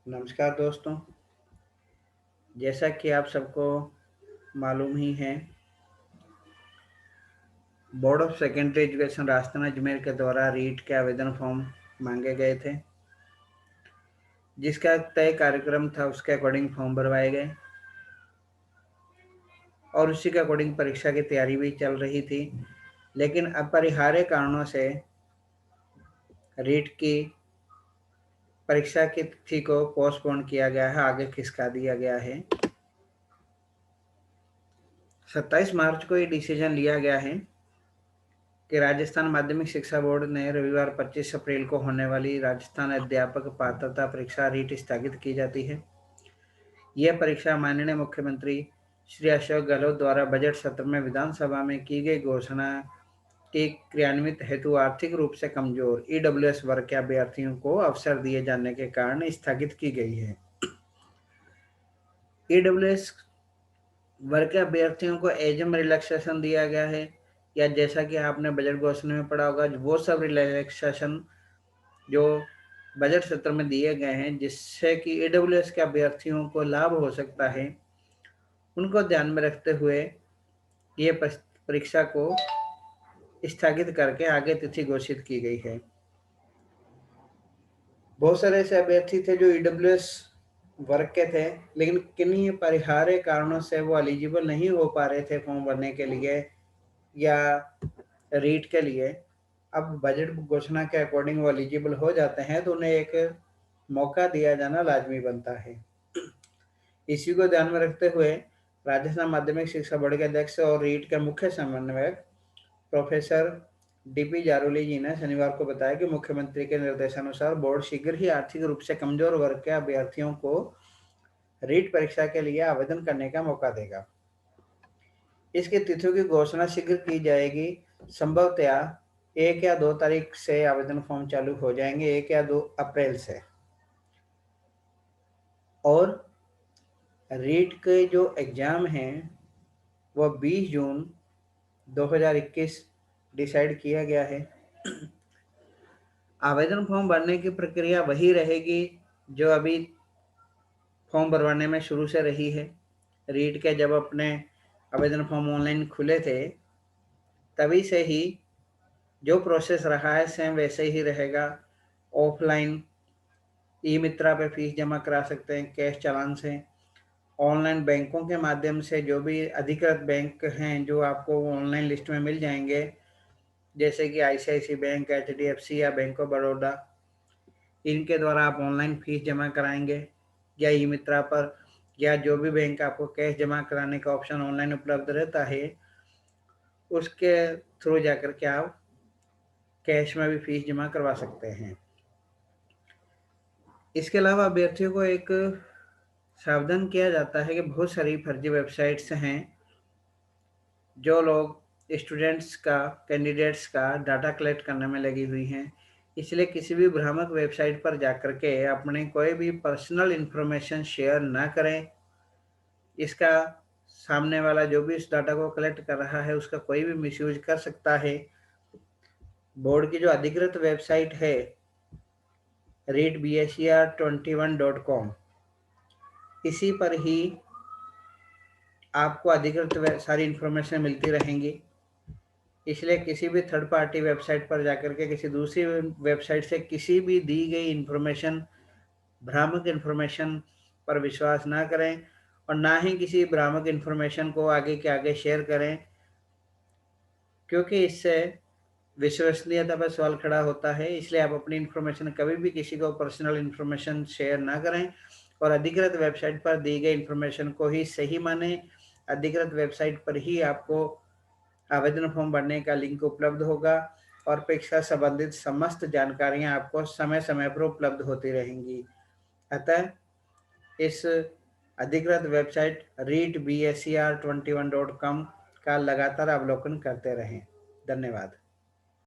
नमस्कार दोस्तों। जैसा कि आप सबको मालूम ही है, board of secondary education Rajasthan Ajmer के द्वारा रीट के आवेदन फॉर्म मांगे गए थे। जिसका तय कार्यक्रम था उसके अकॉर्डिंग फॉर्म भरवाए गए और उसी के अकॉर्डिंग परीक्षा की तैयारी भी चल रही थी। लेकिन अपरिहार्य कारणों से रीट की परीक्षा की तिथि को पोस्टपोन किया गया है, आगे खिसका दिया गया है। 27 मार्च को ये डिसीजन लिया गया है कि राजस्थान माध्यमिक शिक्षा बोर्ड ने रविवार 25 अप्रैल को होने वाली राजस्थान अध्यापक पात्रता परीक्षा रीट स्थगित की जाती है। यह परीक्षा माननीय मुख्यमंत्री श्री अशोक गहलोत द्वारा बजट सत्र में विधानसभा में की गई घोषणा के क्रियान्वित हेतु आर्थिक रूप से कमजोर ईडब्ल्यूएस वर्ग के अभ्यर्थियों को अवसर दिए जाने के कारण स्थगित की गई है। ईडब्ल्यूएस वर्ग के अभ्यर्थियों को एजम रिलैक्सेशन दिया गया है, या जैसा कि आपने बजट घोषणा में पढ़ा होगा, वो सब रिलैक्सेशन जो बजट सत्र में दिए गए हैं जिससे कि ईडब्ल्यूएस के अभ्यर्थियों को लाभ हो सकता है, उनको ध्यान में रखते हुए ये परीक्षा को स्थगित करके आगे तिथि घोषित की गई है। बहुत सारे ऐसे अभ्यर्थी थे जो ईडब्ल्यूएस वर्ग के थे, लेकिन किन्हीं परिहार्य कारणों से वो एलिजिबल नहीं हो पा रहे थे फॉर्म भरने के लिए या रीट के लिए। अब बजट घोषणा के अकॉर्डिंग वो एलिजिबल हो जाते हैं तो उन्हें एक मौका दिया जाना लाजमी बनता है। इसी को ध्यान में रखते हुए राजस्थान माध्यमिक शिक्षा बोर्ड के अध्यक्ष और रीट के मुख्य समन्वयक प्रोफेसर डीपी जारोली जी ने शनिवार को बताया कि मुख्यमंत्री के निर्देशानुसार बोर्ड शीघ्र ही आर्थिक रूप से कमजोर वर्ग के अभ्यर्थियों को रीट परीक्षा के लिए आवेदन करने का मौका देगा। इसकी तिथियों की घोषणा शीघ्र की जाएगी। संभवतया 1 या 2 तारीख से आवेदन फॉर्म चालू हो जाएंगे, 1 या 2 अप्रैल से। और रीट के जो एग्ज़ाम हैं वो 20 जून 2021 डिसाइड किया गया है। आवेदन फॉर्म भरने की प्रक्रिया वही रहेगी जो अभी फॉर्म भरवाने में शुरू से रही है। रीट के जब अपने आवेदन फॉर्म ऑनलाइन खुले थे तभी से ही जो प्रोसेस रहा है सेम वैसे ही रहेगा। ऑफलाइन ई मित्रा पे फीस जमा करा सकते हैं कैश चालान से। ऑनलाइन बैंकों के माध्यम से जो भी अधिकृत बैंक हैं जो आपको ऑनलाइन लिस्ट में मिल जाएंगे, जैसे कि आईसीआईसी बैंक, एचडीएफसी या बैंक ऑफ बड़ौदा, इनके द्वारा आप ऑनलाइन फीस जमा कराएंगे या ई मित्रा पर, या जो भी बैंक आपको कैश जमा कराने का ऑप्शन ऑनलाइन उपलब्ध रहता है उसके थ्रू जाकर के आप कैश में भी फीस जमा करवा सकते हैं। इसके अलावा अभ्यर्थियों को एक सावधान किया जाता है कि बहुत सारी फर्जी वेबसाइट्स हैं जो लोग स्टूडेंट्स का, कैंडिडेट्स का डाटा कलेक्ट करने में लगी हुई हैं। इसलिए किसी भी भ्रामक वेबसाइट पर जाकर के अपने कोई भी पर्सनल इन्फॉर्मेशन शेयर ना करें। इसका सामने वाला जो भी इस डाटा को कलेक्ट कर रहा है उसका कोई भी मिसयूज कर सकता है। बोर्ड की जो अधिकृत वेबसाइट है readbscr21.com, इसी पर ही आपको अधिकृत सारी इन्फॉर्मेशन मिलती रहेंगी। इसलिए किसी भी थर्ड पार्टी वेबसाइट पर जाकर के किसी दूसरी वेबसाइट से किसी भी दी गई इन्फॉर्मेशन, भ्रामक इन्फॉर्मेशन पर विश्वास ना करें और ना ही किसी भ्रामक इन्फॉर्मेशन को आगे के आगे शेयर करें, क्योंकि इससे विश्वसनीयता पर सवाल खड़ा होता है। इसलिए आप अपनी इन्फॉर्मेशन कभी भी किसी को पर्सनल इन्फॉर्मेशन शेयर ना करें और अधिकृत वेबसाइट पर दी गई इन्फॉर्मेशन को ही सही माने। अधिकृत वेबसाइट पर ही आपको आवेदन फॉर्म भरने का लिंक उपलब्ध होगा और परीक्षा संबंधित समस्त जानकारियां आपको समय समय पर उपलब्ध होती रहेंगी। अतः इस अधिकृत वेबसाइट readbscr21.com का लगातार अवलोकन करते रहें। धन्यवाद।